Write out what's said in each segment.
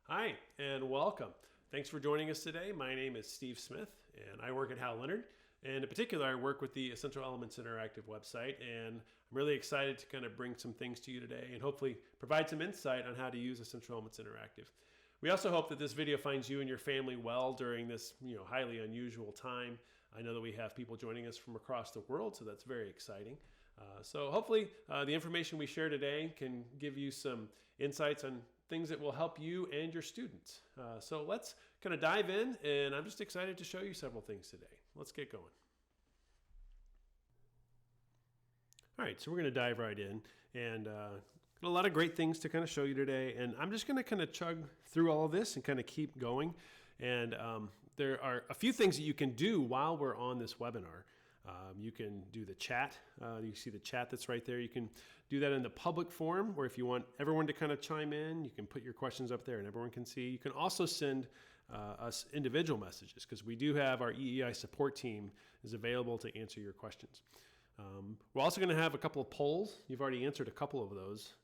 Hi, and welcome. Thanks for joining us today. My name is Steve Smith, and I work at Hal Leonard. And in particular, I work with the Essential Elements Interactive website, and I'm really excited to kind of bring some things to you today and hopefully provide some insight on how to use Essential Elements Interactive. We also hope that this video finds you and your family well during this highly unusual time. I know that we have people joining us from across the world, so that's very exciting. So hopefully the information we share today can give you some insights on things that will help you and your students. So let's kind of dive in, and I'm just excited to show you several things today. Let's get going. All right, so we're going to dive right in, and got a lot of great things to kind of show you today, and I'm just going to kind of chug through all of this and kind of keep going. And there are a few things that you can do while we're on this webinar. You can do the chat. You see the chat that's right there. You can do that in the public forum, where if you want everyone to kind of chime in, you can put your questions up there and everyone can see. You can also send us individual messages, because we do have our EEi support team is available to answer your questions. We're also going to have a couple of polls. You've already answered a couple of those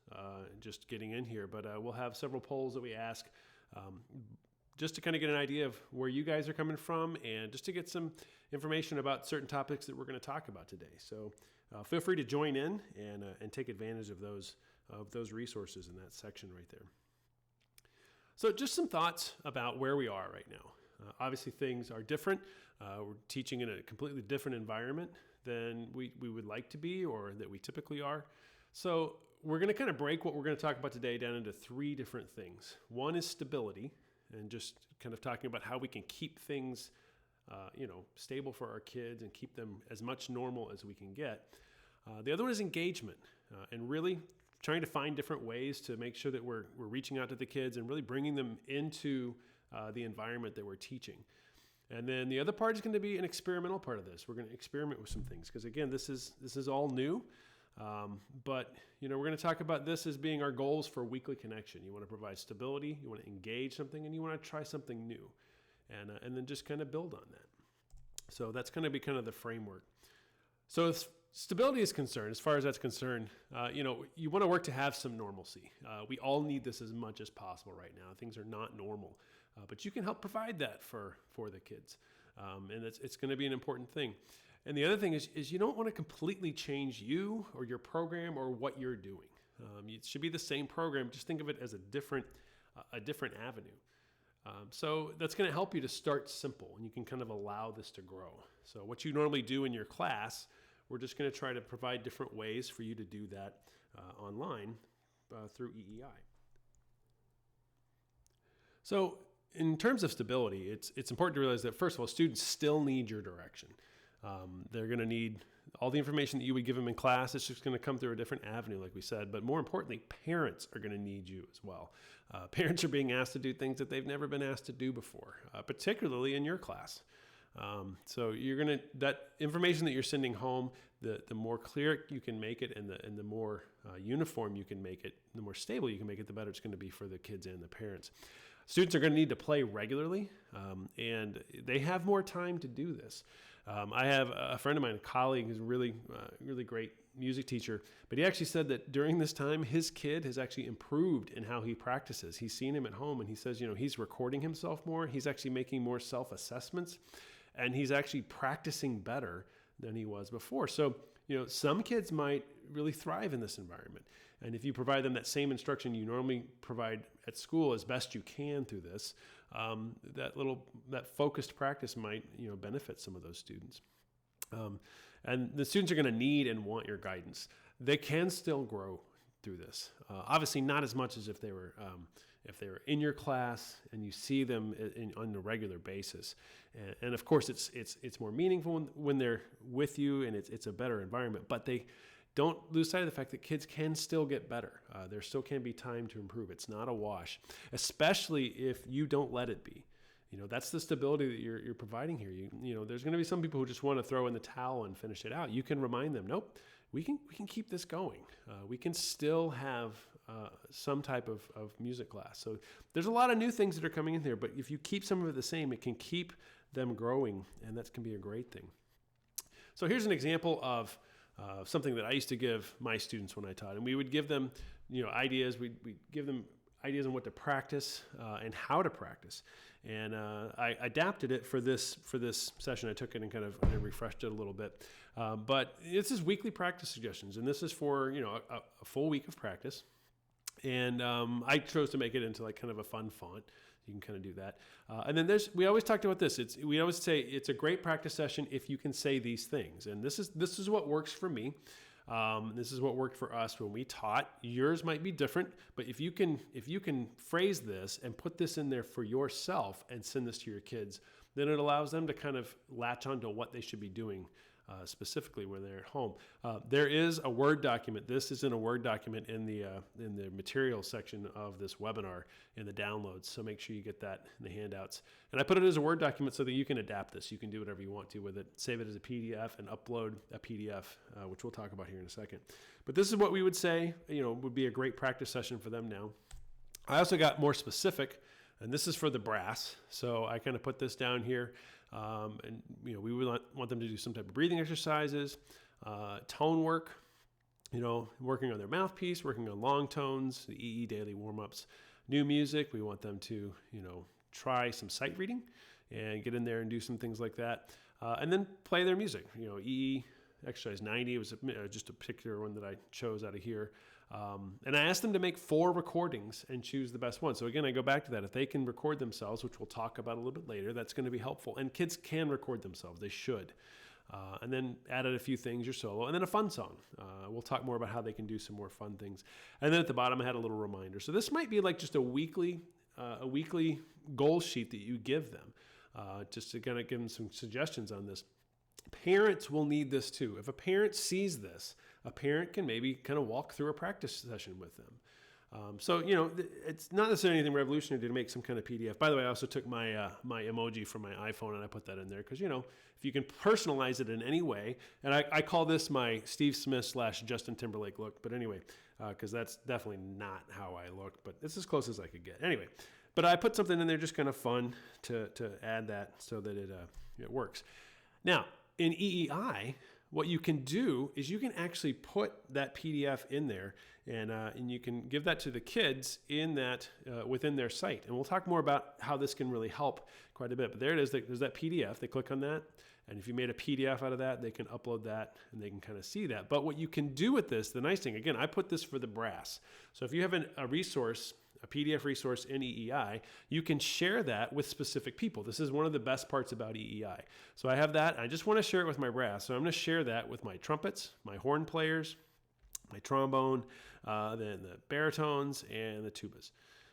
just getting in here, but we'll have several polls that we ask just to kind of get an idea of where you guys are coming from, and just to get some information about certain topics that we're going to talk about today. So feel free to join in and take advantage of those resources in that section right there. So just some thoughts about where we are right now. Obviously things are different. We're teaching in a completely different environment than we would like to be, or that we typically are. So we're going to kind of break what we're going to talk about today down into three different things. One is stability, and just kind of talking about how we can keep things, stable for our kids and keep them as much normal as we can get. The other one is engagement, and really trying to find different ways to make sure that we're reaching out to the kids and really bringing them into the environment that we're teaching. And then the other part is going to be an experimental part of this. We're going to experiment with some things, because again, this is all new. But we're going to talk about this as being our goals for weekly connection. You want to provide stability, you want to engage something, and you want to try something new, and then just kind of build on that. So that's going to be kind of the framework. So as stability is concerned, as far as that's concerned, you want to work to have some normalcy. We all need this as much as possible right now. Things are not normal, but you can help provide that for the kids, and it's going to be an important thing. And the other thing is you don't want to completely change you or your program or what you're doing. It should be the same program. Just think of it as a different avenue. So that's going to help you to start simple, and you can kind of allow this to grow. So what you normally do in your class, we're just going to try to provide different ways for you to do that online through EEi. So in terms of stability, it's important to realize that, first of all, students still need your direction. They're going to need all the information that you would give them in class. It's just going to come through a different avenue, like we said. But more importantly, parents are going to need you as well. Parents are being asked to do things that they've never been asked to do before, particularly in your class. So that information that you're sending home, the more clear you can make it, and the more uniform you can make it, the more stable you can make it, the better it's going to be for the kids and the parents. Students are going to need to play regularly, and they have more time to do this. I have a friend of mine, a colleague, who's a really great music teacher, but he actually said that during this time, his kid has actually improved in how he practices. He's seen him at home, and he says, he's recording himself more. He's actually making more self-assessments, and he's actually practicing better than he was before. So, some kids might really thrive in this environment. And if you provide them that same instruction you normally provide at school as best you can through this, that focused practice might, benefit some of those students. And the students are going to need and want your guidance. They can still grow through this. Obviously not as much as if they were in your class and you see them on a regular basis. And of course it's more meaningful when they're with you, and it's a better environment, but they don't lose sight of the fact that kids can still get better. There still can be time to improve. It's not a wash, especially if you don't let it be. That's the stability that you're providing here. There's going to be some people who just want to throw in the towel and finish it out. You can remind them, nope, we can keep this going. We can still have some type of music class. So there's a lot of new things that are coming in there, but if you keep some of it the same, it can keep them growing, and that can be a great thing. So here's an example of something that I used to give my students when I taught, and we would give them, ideas. We'd give them ideas on what to practice and how to practice. And I adapted it for this session. I took it and kind of refreshed it a little bit. But this is weekly practice suggestions, and this is for a full week of practice. And I chose to make it into like kind of a fun font. You can kind of do that. And then we always talked about this. We always say it's a great practice session if you can say these things. And this is what works for me. This is what worked for us when we taught. Yours might be different, but if you can phrase this and put this in there for yourself and send this to your kids, then it allows them to kind of latch onto what they should be doing specifically when they're at home. There is a Word document. This is in a Word document in the materials section of this webinar in the downloads. So make sure you get that in the handouts. And I put it as a Word document so that you can adapt this. You can do whatever you want to with it. Save it as a PDF and upload a PDF, which we'll talk about here in a second. But this is what we would say, would be a great practice session for them now. I also got more specific, and this is for the brass. So I kind of put this down here. And we would want them to do some type of breathing exercises, tone work, working on their mouthpiece, working on long tones, the EE daily warm-ups, new music. We want them to, try some sight reading and get in there and do some things like that. And then play their music. EE exercise 90 was just a particular one that I chose out of here. And I asked them to make 4 recordings and choose the best one. So again, I go back to that. If they can record themselves, which we'll talk about a little bit later, that's going to be helpful. And kids can record themselves. They should. And then added a few things, your solo, and then a fun song. We'll talk more about how they can do some more fun things. And then at the bottom, I had a little reminder. So this might be like just a weekly goal sheet that you give them, just to kind of give them some suggestions on this. Parents will need this too. If a parent sees this, a parent can maybe kind of walk through a practice session with them. So it's not necessarily anything revolutionary to make some kind of PDF. By the way, I also took my my emoji from my iPhone and I put that in there because, if you can personalize it in any way, and I call this my Steve Smith / Justin Timberlake look, but anyway, because that's definitely not how I look, but it's as close as I could get. Anyway, but I put something in there just kind of fun to add that so that it works. Now, in EEi, what you can do is you can actually put that PDF in there, and you can give that to the kids in that within their site. And we'll talk more about how this can really help quite a bit. But there it is. There's that PDF. They click on that, and if you made a PDF out of that, they can upload that, and they can kind of see that. But what you can do with this, the nice thing, again, I put this for the brass. So if you have a resource, a PDF resource in EEi, you can share that with specific people. This is one of the best parts about EEi. So I have that. I just want to share it with my brass. So I'm going to share that with my trumpets, my horn players, my trombone, then the baritones, and the tubas.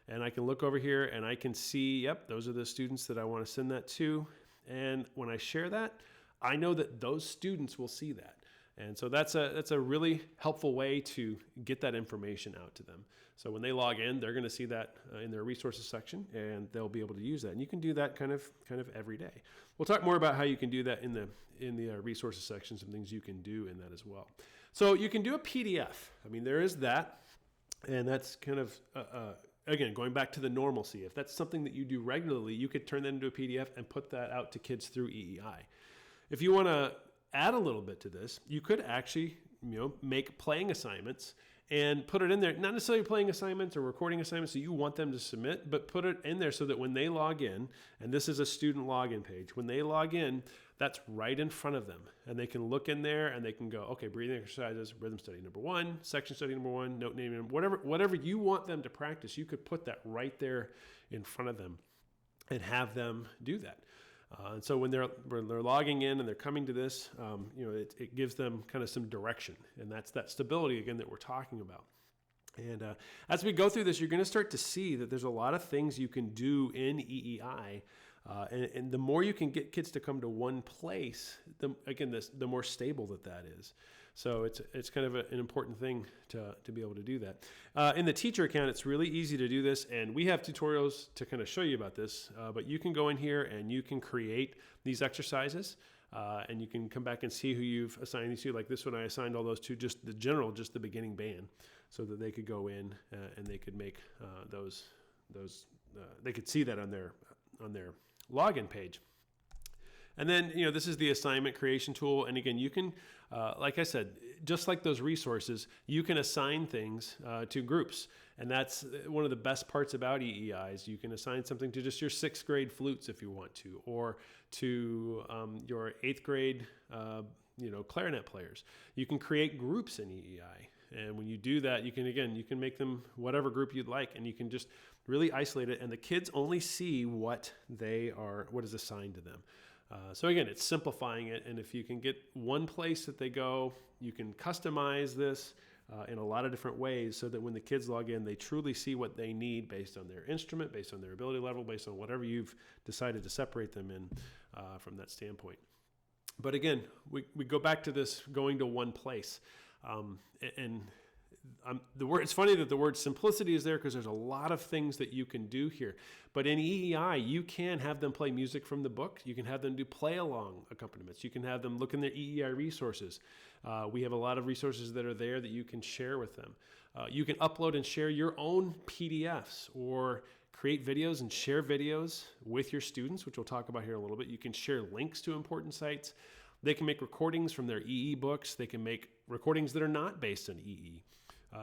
And I can look over here and I can see, yep, those are the students that I want to send that to. And when I share that, I know that those students will see that. And so that's a really helpful way to get that information out to them. So when they log in, they're going to see that in their resources section, and they'll be able to use that. And you can do that kind of every day. We'll talk more about how you can do that in the resources section, some things you can do in that as well. So you can do a PDF. I mean, there is that, and that's kind of again, going back to the normalcy. If that's something that you do regularly, you could turn that into a PDF and put that out to kids through EEi. If you want to add a little bit to this, you could actually, make playing assignments and put it in there, not necessarily playing assignments or recording assignments that you want them to submit, but put it in there so that when they log in, and this is a student login page, when they log in, that's right in front of them. And they can look in there and they can go, okay, breathing exercises, rhythm study number 1, section study number 1, note naming, whatever you want them to practice, you could put that right there in front of them and have them do that. And so when they're logging in and they're coming to this, it gives them kind of some direction, and that's that stability again that we're talking about. And as we go through this, you're going to start to see that there's a lot of things you can do in EEi, and the more you can get kids to come to one place, the more stable that is. So it's kind of an important thing to be able to do that. In the teacher account, it's really easy to do this, and we have tutorials to kind of show you about this, but you can go in here and you can create these exercises, and you can come back and see who you've assigned these to. Like this one, I assigned all those to just the beginning band, so that they could go in and they could make they could see that on their login page. And then, this is the assignment creation tool. And again, you can, like I said, just like those resources, you can assign things to groups. And that's one of the best parts about EEIs. You can assign something to just your 6th grade flutes if you want to, or to your 8th grade clarinet players. You can create groups in EEI. And when you do that, you can make them whatever group you'd like, and you can just really isolate it. And the kids only see what is assigned to them. So again, it's simplifying it. And if you can get one place that they go, you can customize this in a lot of different ways so that when the kids log in, they truly see what they need based on their instrument, based on their ability level, based on whatever you've decided to separate them in from that standpoint. But again, we go back to this going to one place. It's funny that the word simplicity is there because there's a lot of things that you can do here. But in EEI, you can have them play music from the book. You can have them do play-along accompaniments. You can have them look in their EEi resources. We have a lot of resources that are there that you can share with them. You can upload and share your own PDFs or create videos and share videos with your students, which we'll talk about here in a little bit. You can share links to important sites. They can make recordings from their EE books. They can make recordings that are not based on EE.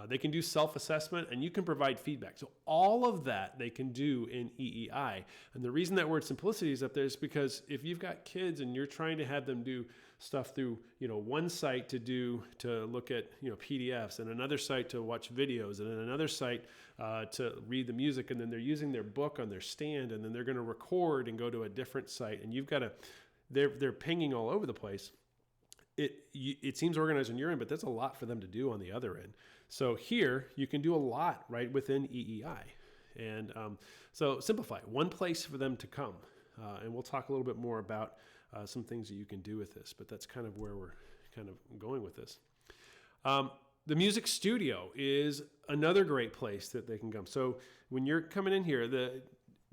They can do self-assessment, and you can provide feedback. So all of that they can do in EEI. And the reason that word simplicity is up there is because if you've got kids and you're trying to have them do stuff through one site to look at PDFs, and another site to watch videos, and then another site to read the music, and then they're using their book on their stand, and then they're going to record and go to a different site, and you've got to they're pinging all over the place. It seems organized on your end, but that's a lot for them to do on the other end. So here you can do a lot right within EEI. And so simplify, one place for them to come. And we'll talk a little bit more about some things that you can do with this, but that's kind of where we're kind of going with this. The music studio is another great place that they can come. So when you're coming in here,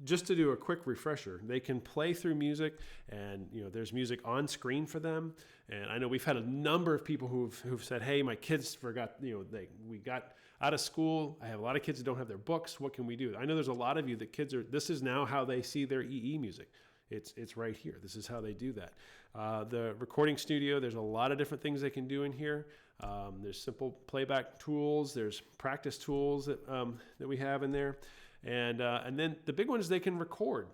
just to do a quick refresher, they can play through music, and there's music on screen for them. And I know we've had a number of people who've said, "Hey, my kids forgot. We got out of school. I have a lot of kids that don't have their books. What can we do?" I know there's a lot of you that kids are. This is now how they see their EE music. It's right here. This is how they do that. The recording studio. There's a lot of different things they can do in here. There's simple playback tools. There's practice tools that we have in there. And then the big one is they can record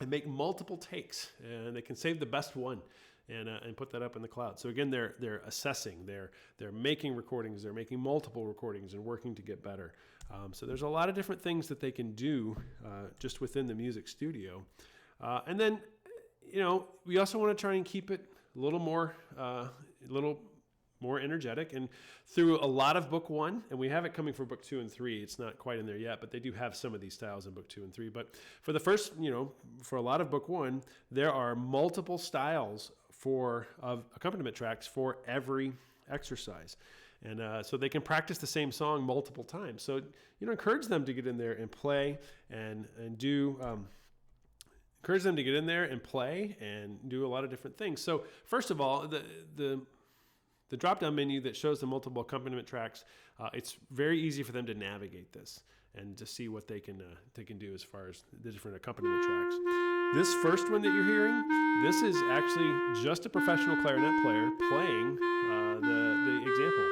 and make multiple takes, and they can save the best one and put that up in the cloud. So again, they're assessing, they're making recordings, they're making multiple recordings and working to get better. So there's a lot of different things that they can do just within the music studio. And then, we also want to try and keep it a little more energetic, and through a lot of book 1, and we have it coming for book 2 and 3. It's not quite in there yet, but they do have some of these styles in book 2 and 3. But for the first, for a lot of book 1, there are multiple styles of accompaniment tracks for every exercise. And so they can practice the same song multiple times. So, encourage them to get in there and play and do... encourage them to get in there and play and do a lot of different things. So first of all, the drop-down menu that shows the multiple accompaniment tracks, it's very easy for them to navigate this and to see what they can do as far as the different accompaniment tracks. This first one that you're hearing, this is actually just a professional clarinet player playing the example.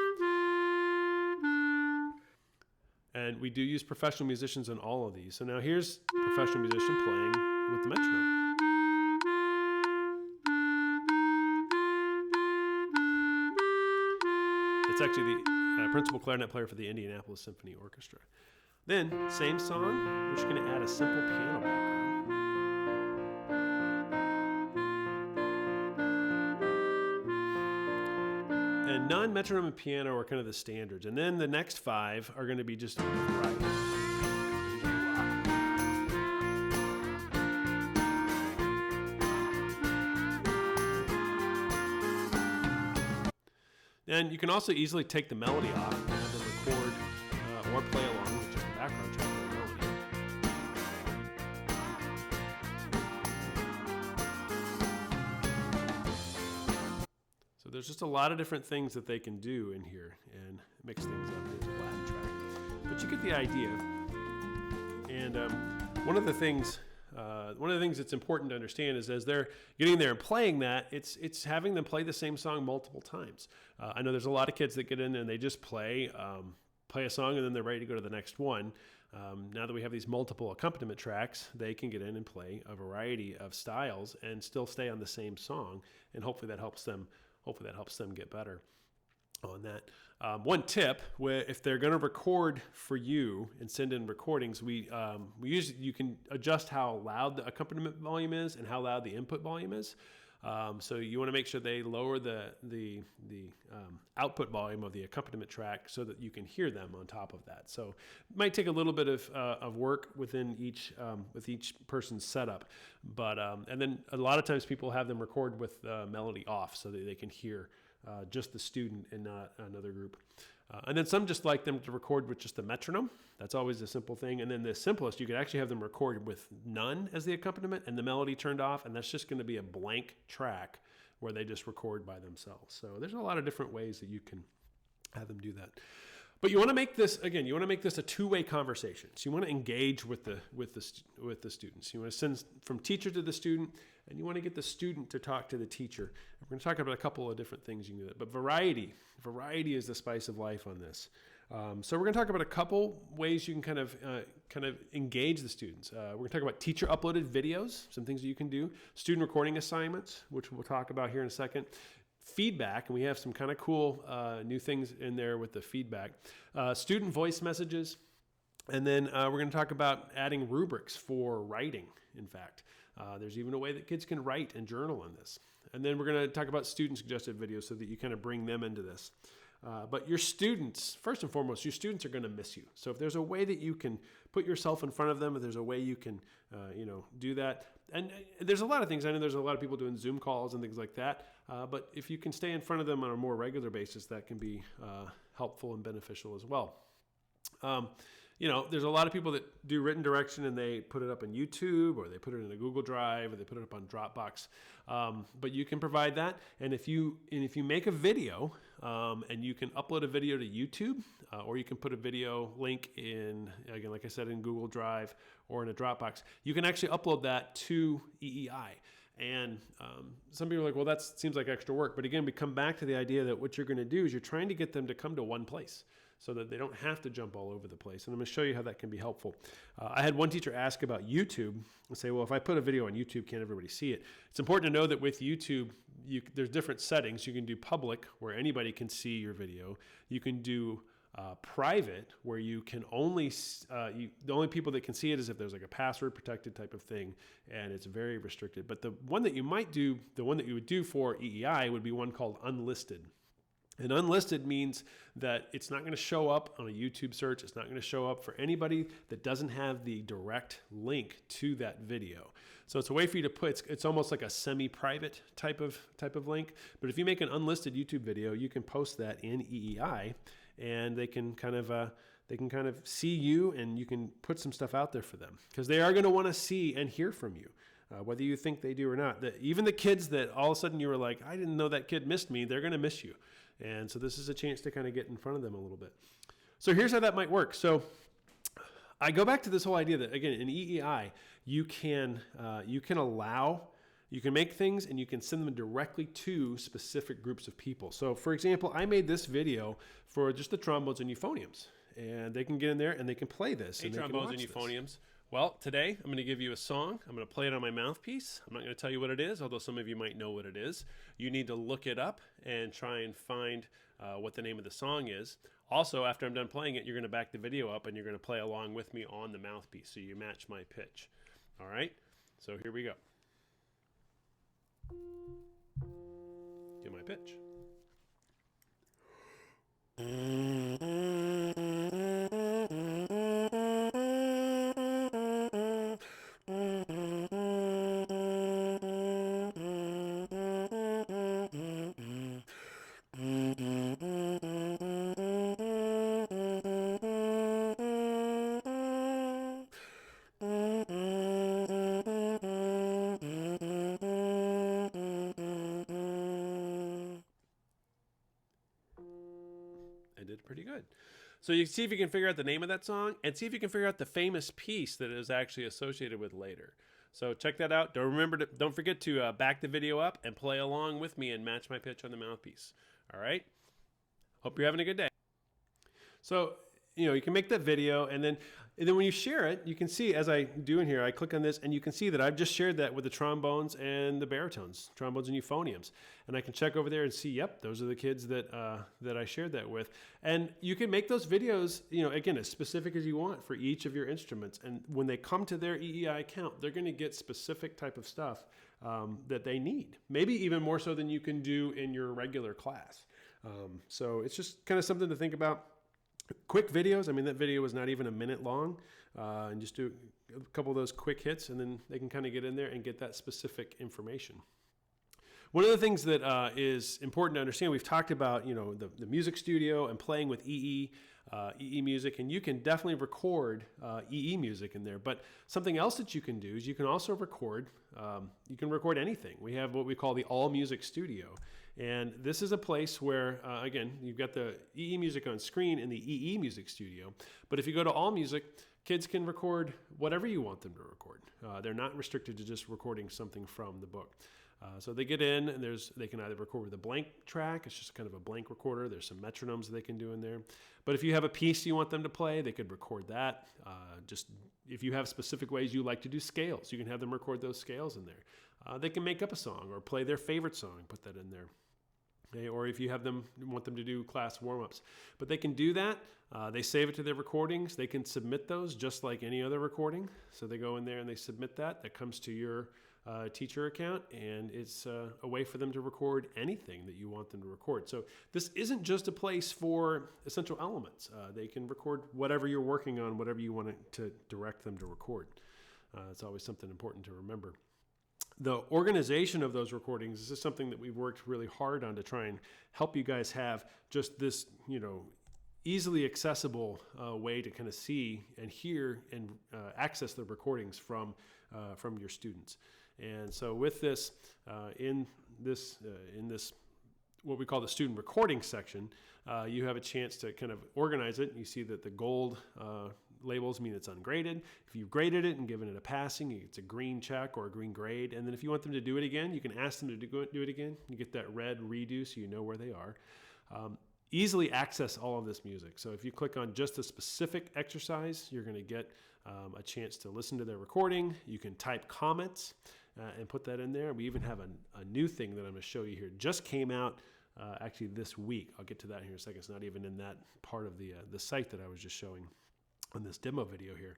And we do use professional musicians in all of these. So now here's a professional musician playing with the metronome. It's actually the principal clarinet player for the Indianapolis Symphony Orchestra. Then, same song, we're just going to add a simple piano background. And non-metronome and piano are kind of the standards. And then the next 5 are going to be just right. And you can also easily take the melody off and have them record or play along with just the background track of the melody. So there's just a lot of different things that they can do in here and mix things up. There's a Latin track. But you get the idea. And one of the things one of the things that's important to understand is as they're getting there and playing that, it's having them play the same song multiple times. I know there's a lot of kids that get in and they just play a song and then they're ready to go to the next one. Now that we have these multiple accompaniment tracks, they can get in and play a variety of styles and still stay on the same song, and hopefully that helps them get better on that. One tip, if they're going to record for you and send in recordings, we usually, you can adjust how loud the accompaniment volume is and how loud the input volume is. So you want to make sure they lower the output volume of the accompaniment track so that you can hear them on top of that. So it might take a little bit of work within each with each person's setup, but and then a lot of times people have them record with melody off so that they can hear just the student and not another group. And then some just like them to record with just a metronome. That's always a simple thing. And then the simplest, you could actually have them record with none as the accompaniment and the melody turned off, and that's just going to be a blank track where they just record by themselves. So there's a lot of different ways that you can have them do that. But you want to make this, again, a two-way conversation. So you want to engage with the students. You want to send from teacher to the student, and you want to get the student to talk to the teacher. We're going to talk about a couple of different things you can do that. But variety is the spice of life on this. So we're going to talk about a couple ways you can kind of engage the students. We're going to talk about teacher uploaded videos, some things that you can do, student recording assignments, which we'll talk about here in a second. Feedback, and we have some kind of cool new things in there with the feedback. Student voice messages, and then we're going to talk about adding rubrics for writing, in fact. There's even a way that kids can write and journal on this. And then we're going to talk about student suggested videos so that you kind of bring them into this. But your students, first and foremost, your students are going to miss you. So if there's a way that you can put yourself in front of them, if there's a way you can, do that. And there's a lot of things. I know there's a lot of people doing Zoom calls and things like that. But if you can stay in front of them on a more regular basis, that can be helpful and beneficial as well. There's a lot of people that do written direction and they put it up on YouTube or they put it in a Google Drive or they put it up on Dropbox. But you can provide that. And if you make a video and you can upload a video to YouTube or you can put a video link in, again, like I said, in Google Drive or in a Dropbox, you can actually upload that to EEi. And some people are like, well, that seems like extra work. But again, we come back to the idea that what you're going to do is you're trying to get them to come to one place so that they don't have to jump all over the place. And I'm going to show you how that can be helpful. I had one teacher ask about YouTube and say, well, if I put a video on YouTube, can't everybody see it? It's important to know that with YouTube, there's different settings. You can do public, where anybody can see your video. You can do private, where you can only the only people that can see it is if there's like a password protected type of thing, and it's very restricted. But the one that you would do for EEi would be one called unlisted. And unlisted means that it's not going to show up on a YouTube search. It's not going to show up for anybody that doesn't have the direct link to that video. So it's a way for you to put, it's almost like a semi-private type of link. But if you make an unlisted YouTube video, you can post that in EEi, and they can kind of see you, and you can put some stuff out there for them, because they are going to want to see and hear from you, whether you think they do or not. Even the kids that all of a sudden you were like, I didn't know that kid missed me, they're going to miss you. And so this is a chance to kind of get in front of them a little bit. So here's how that might work. So I go back to this whole idea that, again, in EEi, you can make things and you can send them directly to specific groups of people. So for example, I made this video for just the trombones and euphoniums, and they can get in there and they can play this. Hey, trombones and euphoniums. Well, today I'm going to give you a song. I'm going to play it on my mouthpiece. I'm not going to tell you what it is, although some of you might know what it is. You need to look it up and try and find what the name of the song is. Also, after I'm done playing it, you're going to back the video up and you're going to play along with me on the mouthpiece so you match my pitch. All right? So here we go. Get my pitch. Pretty good. So you see if you can figure out the name of that song and see if you can figure out the famous piece that it is actually associated with later. So check that out. Don't forget to back the video up and play along with me and match my pitch on the mouthpiece. All right. Hope you're having a good day. So, you can make that video, and then when you share it, you can see, as I do in here, I click on this, and you can see that I've just shared that with the trombones and the baritones, trombones and euphoniums. And I can check over there and see, yep, those are the kids that I shared that with. And you can make those videos, again, as specific as you want for each of your instruments. And when they come to their EEi account, they're going to get specific type of stuff that they need, maybe even more so than you can do in your regular class. So it's just kind of something to think about. Quick videos. I mean, that video was not even a minute long, and just do a couple of those quick hits, and then they can kind of get in there and get that specific information. One of the things that is important to understand, we've talked about, the music studio and playing with EE music, and you can definitely record EE music in there. But something else that you can do is you can also record. You can record anything. We have what we call the All Music Studio. And this is a place where, again, you've got the EE music on screen in the EE Music Studio. But if you go to All Music, kids can record whatever you want them to record. They're not restricted to just recording something from the book. So they get in, and they can either record with a blank track. It's just kind of a blank recorder. There's some metronomes that they can do in there. But if you have a piece you want them to play, they could record that. Just if you have specific ways you like to do scales, you can have them record those scales in there. They can make up a song or play their favorite song, put that in there. Okay, or if you want them to do class warm-ups. But they can do that. They save it to their recordings. They can submit those just like any other recording. So they go in there and they submit that. That comes to your teacher account, and it's a way for them to record anything that you want them to record. So this isn't just a place for essential elements. They can record whatever you're working on, whatever you want to direct them to record. It's always something important to remember. The organization of those recordings, this is something that we've worked really hard on to try and help you guys have just this, easily accessible way to kind of see and hear and access the recordings from your students. And so with this, in this what we call the student recording section, you have a chance to kind of organize it. You see that the gold labels mean it's ungraded. If you've graded it and given it a passing, it's a green check or a green grade. And then if you want them to do it again, you can ask them to do it again. You get that red redo so you know where they are. Easily access all of this music. So if you click on just a specific exercise, you're going to get a chance to listen to their recording. You can type comments and put that in there. We even have a new thing that I'm going to show you here. Just came out actually this week. I'll get to that here in a second. It's not even in that part of the site that I was just showing on this demo video here.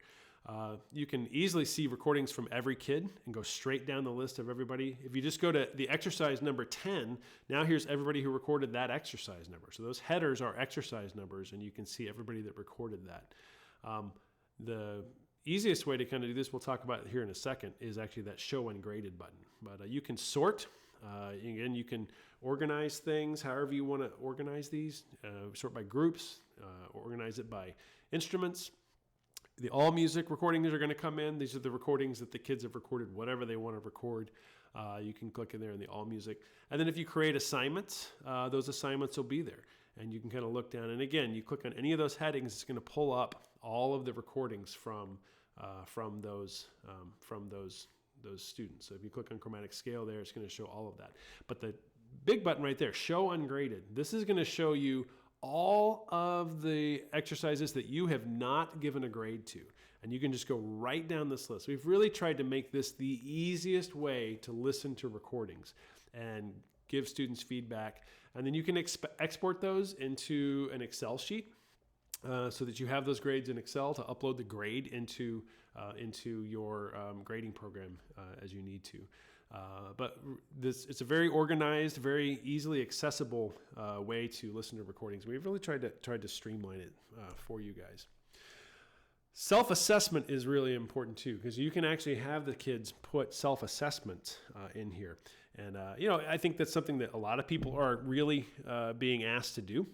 You can easily see recordings from every kid and go straight down the list of everybody. If you just go to the exercise number 10, now here's everybody who recorded that exercise number. So those headers are exercise numbers, and you can see everybody that recorded that. The easiest way to kind of do this, we'll talk about it here in a second, is actually that show ungraded button. But you can sort. Again, you can organize things however you want to organize these. Sort by groups, organize it by instruments. The all music recordings are going to come in. These are the recordings that the kids have recorded, whatever they want to record. You can click in there in the all music. And then if you create assignments, those assignments will be there. And you can kind of look down. And again, you click on any of those headings, it's going to pull up all of the recordings from those students. So if you click on chromatic scale there, it's going to show all of that. But the big button right there, show ungraded, this is going to show you all of the exercises that you have not given a grade to. And you can just go right down this list. We've really tried to make this the easiest way to listen to recordings and give students feedback. And then you can export those into an Excel sheet so that you have those grades in Excel to upload the grade into your grading program as you need to. But it's a very organized, very easily accessible way to listen to recordings. We've really tried to streamline it for you guys. Self-assessment is really important too, because you can actually have the kids put self-assessment in here. And I think that's something that a lot of people are really being asked to do.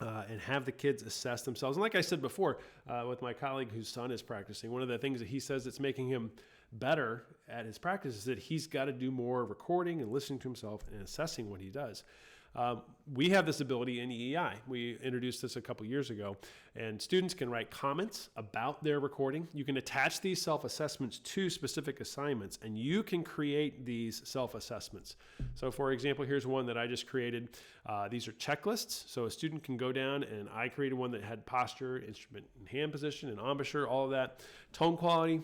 And have the kids assess themselves. And like I said before, with my colleague whose son is practicing, one of the things that he says that's making him better at his practice is that he's got to do more recording and listening to himself and assessing what he does. We have this ability in EEi. We introduced this a couple years ago, and students can write comments about their recording. You can attach these self-assessments to specific assignments, and you can create these self-assessments. So for example, here's one that I just created. These are checklists. So a student can go down, and I created one that had posture, instrument and hand position, and embouchure, all of that. Tone quality.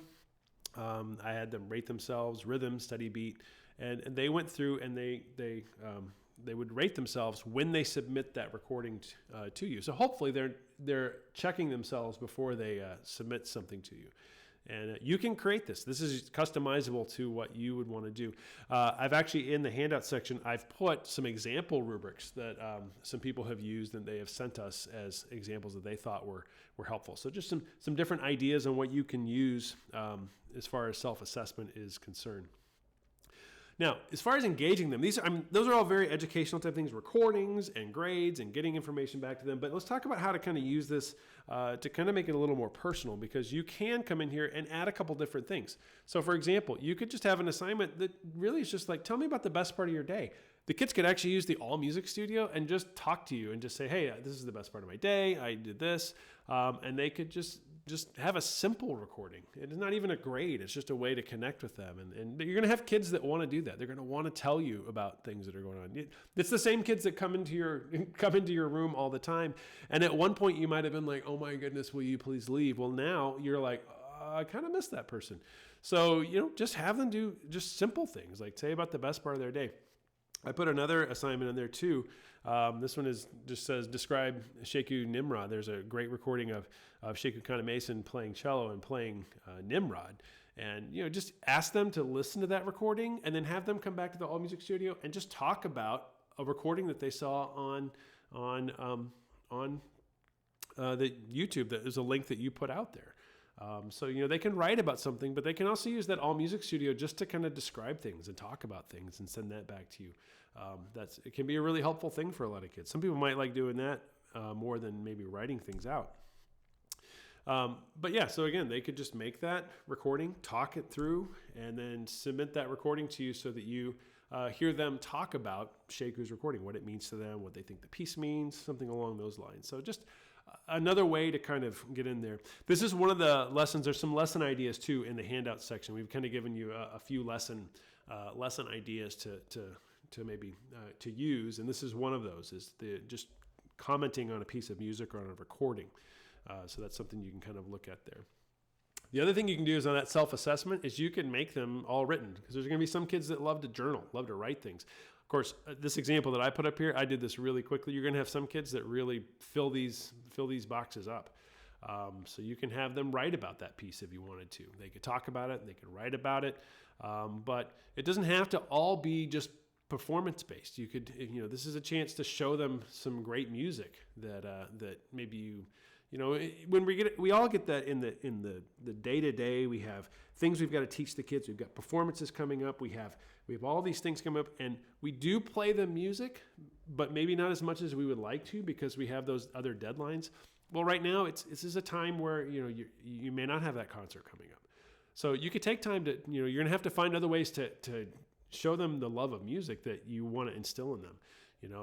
I had them rate themselves, rhythm, steady beat, and they went through and they would rate themselves when they submit that recording to you. So hopefully they're checking themselves before they submit something to you. And you can create this. This is customizable to what you would want to do. I've actually, in the handout section, I've put some example rubrics that some people have used and they have sent us as examples that they thought were helpful. So just some different ideas on what you can use as far as self-assessment is concerned. Now, as far as engaging them, those are all very educational type things, recordings and grades and getting information back to them. But let's talk about how to kind of use this to kind of make it a little more personal, because you can come in here and add a couple different things. So for example, you could just have an assignment that really is just like, tell me about the best part of your day. The kids could actually use the All Music Studio and just talk to you and just say, hey, this is the best part of my day. I did this. And they could just have a simple recording. It's not even a grade. It's just a way to connect with them. And you're going to have kids that want to do that. They're going to want to tell you about things that are going on. It's the same kids that come into your room all the time. And at one point you might have been like, oh my goodness, will you please leave? Well, now you're like, I kind of miss that person. So, just have them do just simple things, like say about the best part of their day. I put another assignment in there too. This one just says, describe Sheku Nimrod. There's a great recording of Sheku Kanemason playing cello and playing Nimrod. And, just ask them to listen to that recording and then have them come back to the All Music Studio and just talk about a recording that they saw on the YouTube. That is a link that you put out there. So, they can write about something, but they can also use that All Music Studio just to kind of describe things and talk about things and send that back to you. It can be a really helpful thing for a lot of kids. Some people might like doing that more than maybe writing things out. But yeah, so again, they could just make that recording, talk it through, and then submit that recording to you so that you hear them talk about Sheku's recording, what it means to them, what they think the piece means, something along those lines. So just another way to kind of get in there. This is one of the lessons. There's some lesson ideas too in the handout section. We've kind of given you a few lesson ideas to maybe to use, and this is one of those. Is just commenting on a piece of music or on a recording. So that's something you can kind of look at there. The other thing you can do is on that self-assessment is you can make them all written, because there's going to be some kids that love to journal, love to write things. Of course, this example that I put up here, I did this really quickly. You're going to have some kids that really fill these boxes up. So you can have them write about that piece if you wanted to. They could talk about it, they could write about it, but it doesn't have to all be just performance-based. You could, this is a chance to show them some great music that maybe when we all get that in the day-to-day. We have things we've got to teach the kids. We've got performances coming up. We have all these things coming up, and we do play the music, but maybe not as much as we would like to because we have those other deadlines. Well, right now this is a time where you may not have that concert coming up, so you could take time to you're going to have to find other ways to show them the love of music that you want to instill in them.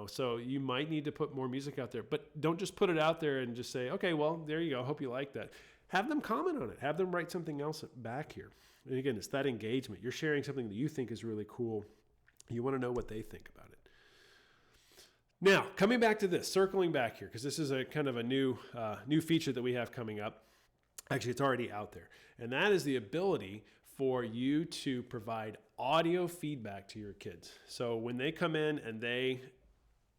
So you might need to put more music out there, but don't just put it out there and just say, okay, well, there you go. Hope you like that. Have them comment on it. Have them write something else back here. And again, it's that engagement. You're sharing something that you think is really cool. You want to know what they think about it. Now, coming back to this, circling back here, because this is a kind of a new feature that we have coming up. Actually, it's already out there. And that is the ability for you to provide audio feedback to your kids. So when they come in and they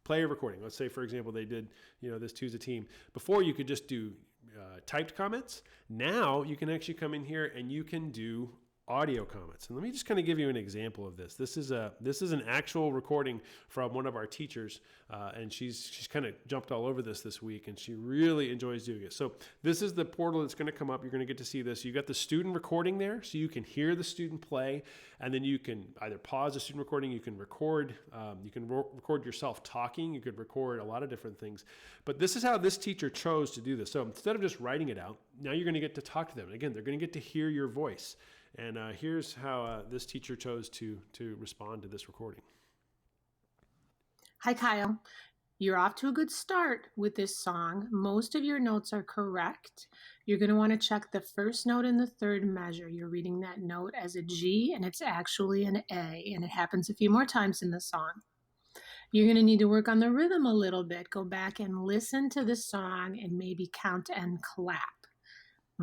play a recording, let's say, for example, they did, this Two's a Team. Before, you could just do typed comments. Now you can actually come in here and you can do audio comments. And let me just kind of give you an example of this. This is an actual recording from one of our teachers, and she's kind of jumped all over this week, and she really enjoys doing it. So this is the portal that's going to come up. You're going to get to see this. You got the student recording there, so you can hear the student play, and then you can either pause the student recording. You can record. Record yourself talking. You could record a lot of different things. But this is how this teacher chose to do this. So instead of just writing it out, now you're going to get to talk to them. Again, they're going to get to hear your voice. And here's how this teacher chose to respond to this recording. Hi, Kyle. You're off to a good start with this song. Most of your notes are correct. You're going to want to check the first note in the third measure. You're reading that note as a G, and it's actually an A, and it happens a few more times in the song. You're going to need to work on the rhythm a little bit. Go back and listen to the song and maybe count and clap.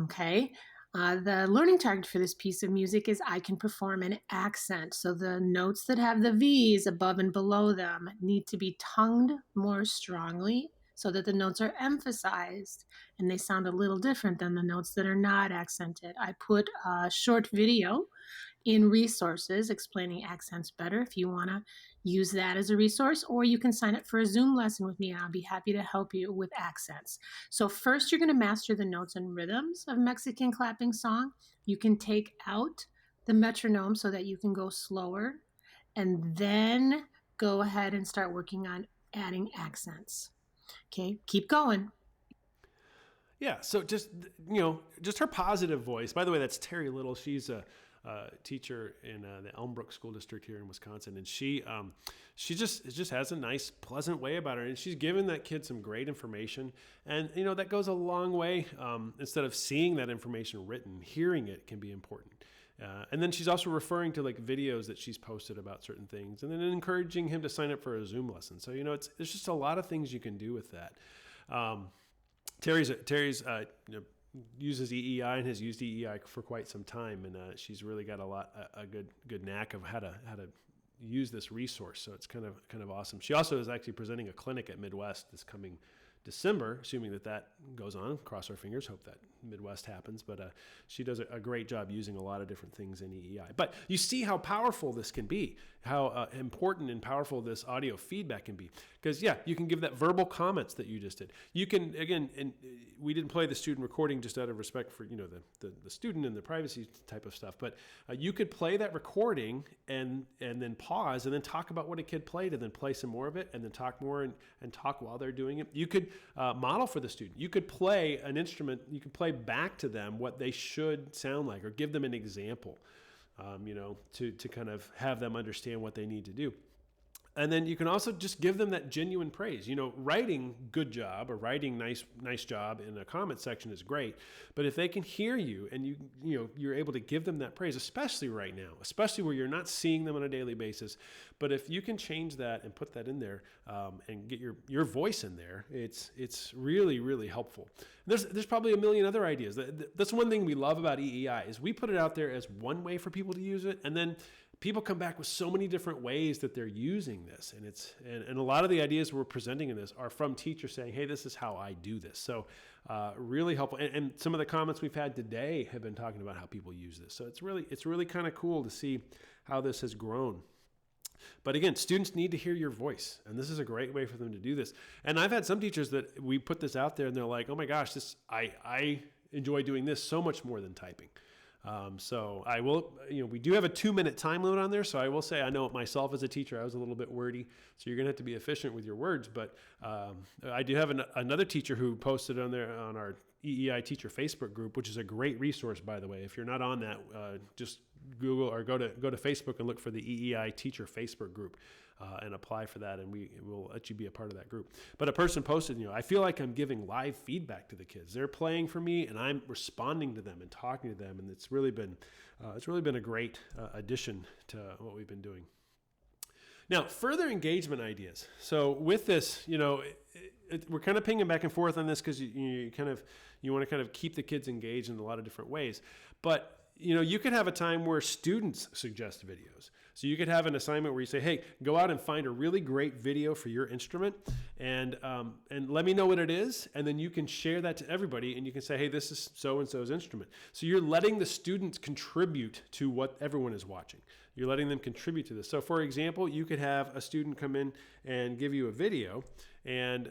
Okay. The learning target for this piece of music is I can perform an accent. So the notes that have the V's above and below them need to be tongued more strongly so that the notes are emphasized and they sound a little different than the notes that are not accented. I put a short video in resources explaining accents better if you want to use that as a resource, or you can sign up for a Zoom lesson with me and I'll be happy to help you with accents. So first you're going to master the notes and rhythms of Mexican clapping song. You can take out the metronome so that you can go slower, and then go ahead and start working on adding accents. Okay, keep going. Yeah, so just her positive voice. By the way, that's Terry Little. She's a teacher in the Elmbrook School District here in Wisconsin, and she just has a nice, pleasant way about her, and she's given that kid some great information, and that goes a long way. Instead of seeing that information written, hearing it can be important. And then she's also referring to like videos that she's posted about certain things, and then encouraging him to sign up for a Zoom lesson. So there's just a lot of things you can do with that. Terry's uses EEi and has used EEi for quite some time, and she's really got a good knack of how to use this resource. So it's kind of awesome. She also is actually presenting a clinic at Midwest this coming December, assuming that goes on. Cross our fingers, hope that Midwest happens. But she does a great job using a lot of different things in EEi. But you see how powerful this can be, how important and powerful this audio feedback can be. Because, you can give that verbal comments that you just did. You can, again, and we didn't play the student recording just out of respect for, the student and the privacy type of stuff. But you could play that recording and then pause and then talk about what a kid played and then play some more of it and then talk more and talk while they're doing it. You could model for the student. You could play an instrument. You could play back to them what they should sound like or give them an example, to kind of have them understand what they need to do. And then you can also just give them that genuine praise. Writing good job or writing nice job in a comment section is great. But if they can hear you and you're able to give them that praise, especially right now, especially where you're not seeing them on a daily basis. But if you can change that and put that in there and get your voice in there, it's really, really helpful. There's probably a million other ideas. That's one thing we love about EEi is we put it out there as one way for people to use it, and then people come back with so many different ways that they're using this. And a lot of the ideas we're presenting in this are from teachers saying, hey, this is how I do this. So really helpful. And some of the comments we've had today have been talking about how people use this. So it's really kind of cool to see how this has grown. But again, students need to hear your voice, and this is a great way for them to do this. And I've had some teachers that we put this out there and they're like, oh my gosh, I enjoy doing this so much more than typing. So I will, we do have a 2-minute time limit on there. So I will say, I know myself as a teacher, I was a little bit wordy, so you're going to have to be efficient with your words. But I do have another teacher who posted on there on our EEi teacher Facebook group, which is a great resource, by the way. If you're not on that, just Google or go to Facebook and look for the EEi teacher Facebook group. And apply for that, and we will let you be a part of that group. But a person posted, I feel like I'm giving live feedback to the kids. They're playing for me, and I'm responding to them and talking to them, and it's really been a great addition to what we've been doing. Now, further engagement ideas. So with this, we're kind of pinging back and forth on this because you want to kind of keep the kids engaged in a lot of different ways, but you could have a time where students suggest videos. So you could have an assignment where you say, hey, go out and find a really great video for your instrument and let me know what it is. And then you can share that to everybody and you can say, hey, this is so-and-so's instrument. So you're letting the students contribute to what everyone is watching. You're letting them contribute to this. So for example, you could have a student come in and give you a video and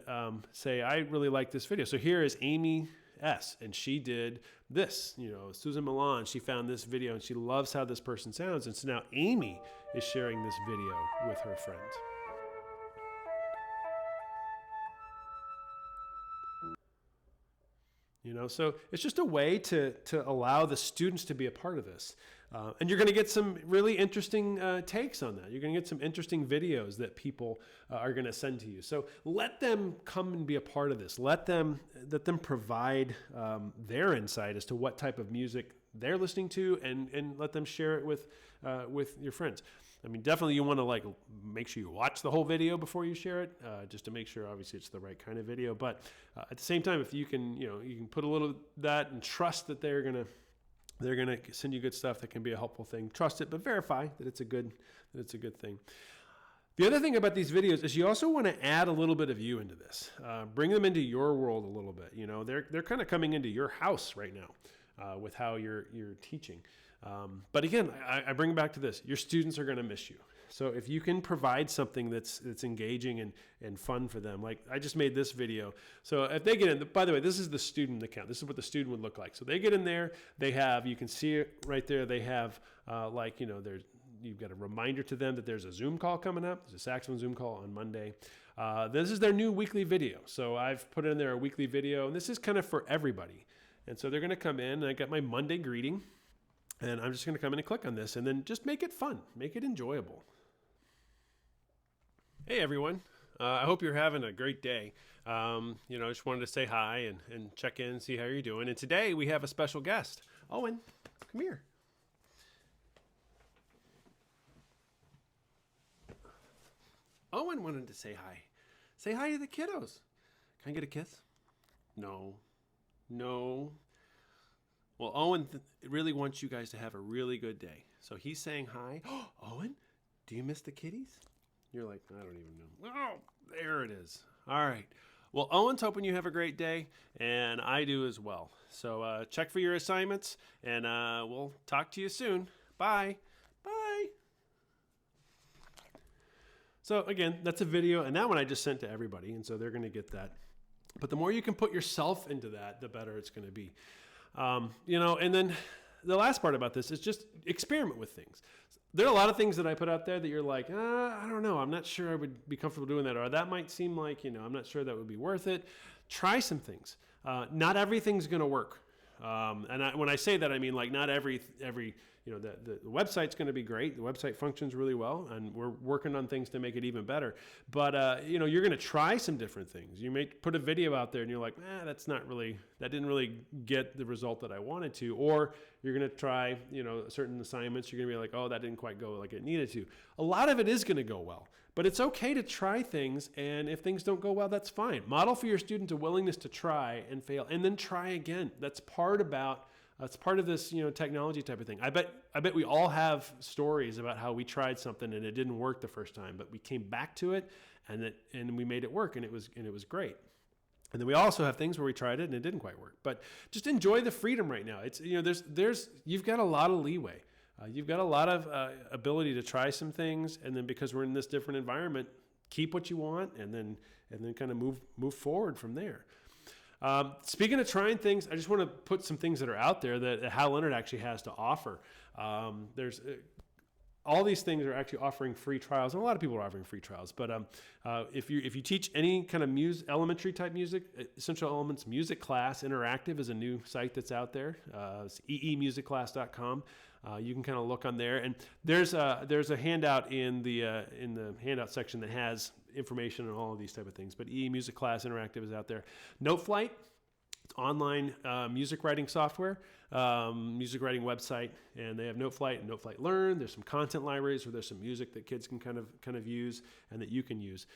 say, I really like this video. So here is Amy S. And she did this, Susan Milan, she found this video and she loves how this person sounds. And so now Amy is sharing this video with her friends. So it's just a way to allow the students to be a part of this. And you're going to get some really interesting takes on that. You're going to get some interesting videos that people are going to send to you. So let them come and be a part of this. Let them provide their insight as to what type of music they're listening to, and let them share it with your friends. I mean, definitely you want to make sure you watch the whole video before you share it, just to make sure obviously it's the right kind of video. But at the same time, if you can, you can put a little of that and trust that they're gonna send you good stuff that can be a helpful thing. Trust it, but verify that it's a good thing. The other thing about these videos is you also want to add a little bit of you into this. Bring them into your world a little bit. They're kind of coming into your house right now with how you're teaching. But again, I bring it back to this. Your students are going to miss you. So if you can provide something that's engaging and fun for them, like I just made this video. So if they get in, by the way, this is the student account. This is what the student would look like. So they get in there, they have, you can see it right there. They have you've got a reminder to them that there's a Zoom call coming up. There's a saxophone Zoom call on Monday. This is their new weekly video. So I've put in there a weekly video, and this is kind of for everybody. And so they're going to come in, and I got my Monday greeting. And I'm just going to come in and click on this and then just make it fun, make it enjoyable. Hey, everyone. I hope you're having a great day. I just wanted to say hi and check in, see how you're doing. And today we have a special guest. Owen, come here. Owen wanted to say hi. Say hi to the kiddos. Can I get a kiss? No. Well, Owen really wants you guys to have a really good day. So he's saying hi. Oh, Owen, do you miss the kitties? You're like, I don't even know. Oh, there it is. All right. Well, Owen's hoping you have a great day, and I do as well. So check for your assignments, and we'll talk to you soon. Bye. Bye. So again, that's a video, and that one I just sent to everybody, and so they're going to get that. But the more you can put yourself into that, the better it's going to be. And then the last part about this is just experiment with things. There are a lot of things that I put out there that you're like, I don't know, I'm not sure I would be comfortable doing that, or that might seem like, I'm not sure that would be worth it. Try some things. Not everything's going to work. When I say that, I mean like not every the website's going to be great. The website functions really well, and we're working on things to make it even better. But you're going to try some different things. You may put a video out there, and you're like, that didn't really get the result that I wanted to. Or you're going to try, certain assignments. You're going to be like, oh, that didn't quite go like it needed to. A lot of it is going to go well, but it's okay to try things. And if things don't go well, that's fine. Model for your students a willingness to try and fail, and then try again. That's part of this, technology type of thing. I bet we all have stories about how we tried something and it didn't work the first time, but we came back to it and we made it work, and it was great. And then we also have things where we tried it and it didn't quite work. But just enjoy the freedom right now. It's you've got a lot of leeway. You've got a lot of ability to try some things, and then because we're in this different environment, keep what you want, and then kind of move forward from there. Speaking of trying things, I just want to put some things that are out there that Hal Leonard actually has to offer. There's all these things are actually offering free trials, and a lot of people are offering free trials. But if you teach any kind of elementary type music, Essential Elements Music Class Interactive is a new site that's out there. It's eemusiclass.com. You can kind of look on there, and there's a handout in the handout section that has information on all of these type of things. But EE Music Class Interactive is out there. Noteflight, it's online music writing software, music writing website, and they have Noteflight and Noteflight Learn. There's some content libraries where there's some music that kids can kind of use and that you can use.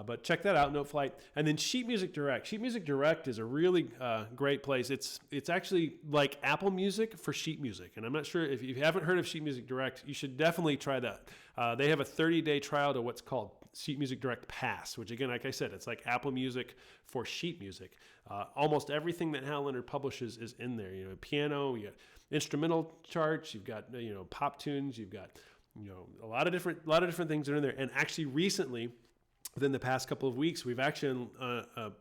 But check that out, Noteflight. And then Sheet Music Direct. Sheet Music Direct is a really great place. It's actually like Apple Music for sheet music. And I'm not sure if you haven't heard of Sheet Music Direct, you should definitely try that. They have a 30-day trial to what's called Sheet Music Direct Pass, which again, like I said, it's like Apple Music for sheet music. Almost everything that Hal Leonard publishes is in there. Piano, you got instrumental charts, you've got pop tunes, you've got a lot of different things that are in there. And actually, recently, within the past couple of weeks, we've actually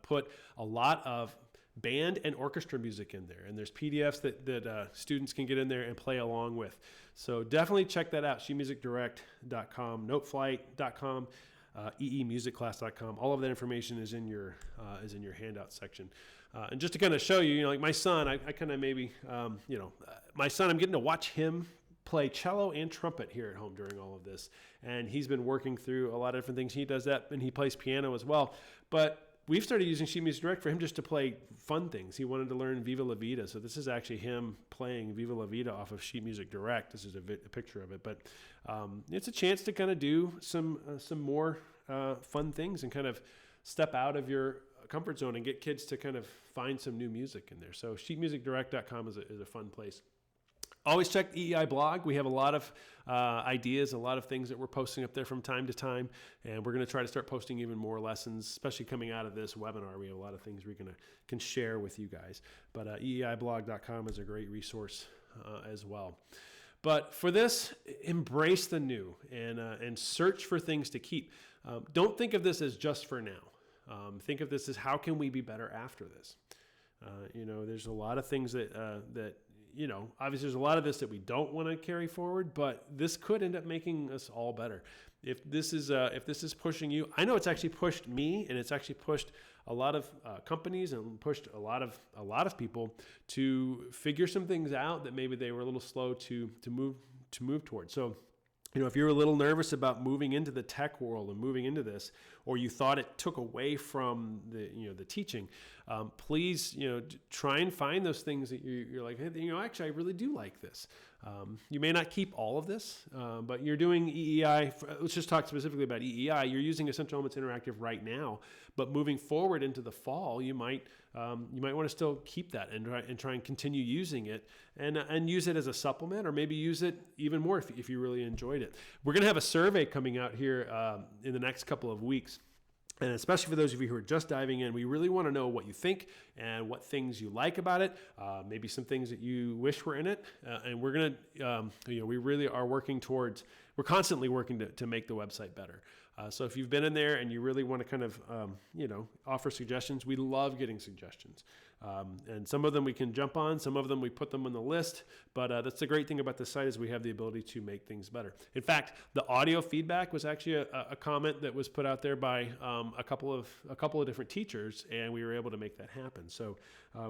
put a lot of band and orchestra music in there, and there's PDFs that students can get in there and play along with. So definitely check that out. sheetmusicdirect.com, noteflight.com. EEmusicClass.com. All of that information is in your handout section. And just to kind of show you, like my son, I kind of maybe, my son, I'm getting to watch him play cello and trumpet here at home during all of this. And he's been working through a lot of different things. He does that, and he plays piano as well. But we've started using Sheet Music Direct for him just to play fun things. He wanted to learn Viva La Vida. So this is actually him playing Viva La Vida off of Sheet Music Direct. This is a picture of it. But it's a chance to kind of do some more fun things and kind of step out of your comfort zone and get kids to kind of find some new music in there. So sheetmusicdirect.com is a fun place. Always check the EEi blog. We have a lot of ideas, a lot of things that we're posting up there from time to time, and we're going to try to start posting even more lessons, especially coming out of this webinar. We have a lot of things we can share with you guys. But EEiblog.com is a great resource as well. But for this, embrace the new and search for things to keep. Don't think of this as just for now. Think of this as how can we be better after this? There's a lot of things that obviously there's a lot of this that we don't want to carry forward, but this could end up making us all better. If this is pushing you, I know it's actually pushed me, and it's actually pushed a lot of companies and pushed a lot of people to figure some things out that maybe they were a little slow to move towards. So, if you're a little nervous about moving into the tech world and moving into this, or you thought it took away from the teaching, please, try and find those things that you're like, hey, actually, I really do like this. You may not keep all of this, but you're doing EEi. Let's just talk specifically about EEi. You're using Essential Elements Interactive right now, but moving forward into the fall, you might want to still keep that and try and continue using it and use it as a supplement, or maybe use it even more if you really enjoyed it. We're going to have a survey coming out here in the next couple of weeks. And especially for those of you who are just diving in, we really want to know what you think and what things you like about it, maybe some things that you wish were in it. And we're going to, we really are we're constantly working to make the website better. So if you've been in there and you really want to kind of, offer suggestions, we love getting suggestions. And some of them we can jump on, some of them we put them on the list, but that's the great thing about this site is we have the ability to make things better. In fact, the audio feedback was actually a comment that was put out there by a couple of different teachers, and we were able to make that happen. So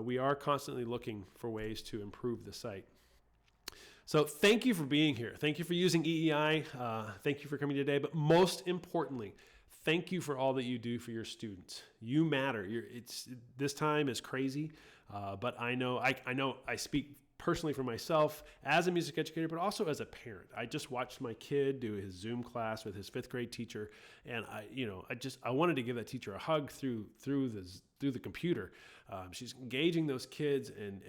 we are constantly looking for ways to improve the site. So thank you for being here. Thank you for using EEi. Thank you for coming today. But most importantly, thank you for all that you do for your students. You matter. This time is crazy, but I know I speak personally for myself as a music educator, but also as a parent. I just watched my kid do his Zoom class with his 5th grade teacher, and I wanted to give that teacher a hug through the computer. She's engaging those kids, and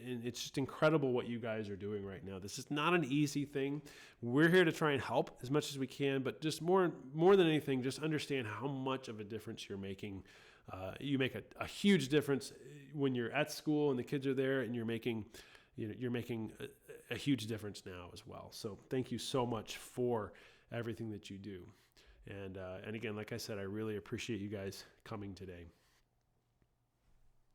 it's just incredible what you guys are doing right now. This is not an easy thing. We're here to try and help as much as we can, but just more than anything, just understand how much of a difference you're making. You make a huge difference when you're at school and the kids are there, and you're making a huge difference now as well. So thank you so much for everything that you do. And again, like I said, I really appreciate you guys coming today.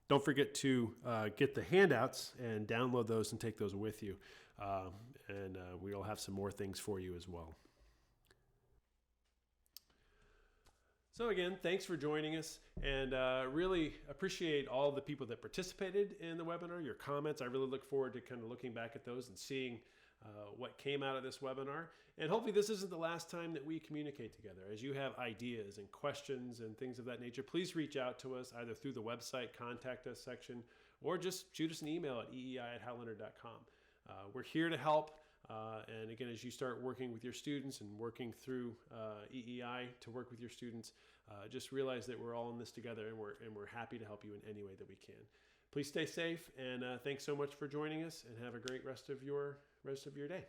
Don't forget to get the handouts and download those and take those with you. And we'll have some more things for you as well. So again, thanks for joining us, and really appreciate all the people that participated in the webinar, your comments. I really look forward to kind of looking back at those and seeing what came out of this webinar. And hopefully this isn't the last time that we communicate together. As you have ideas and questions and things of that nature, please reach out to us either through the website contact us section, or just shoot us an email at eei@howleonard.com. We're here to help. And again, as you start working with your students and working through EEi to work with your students, just realize that we're all in this together, and we're happy to help you in any way that we can. Please stay safe, and thanks so much for joining us, and have a great rest of your day.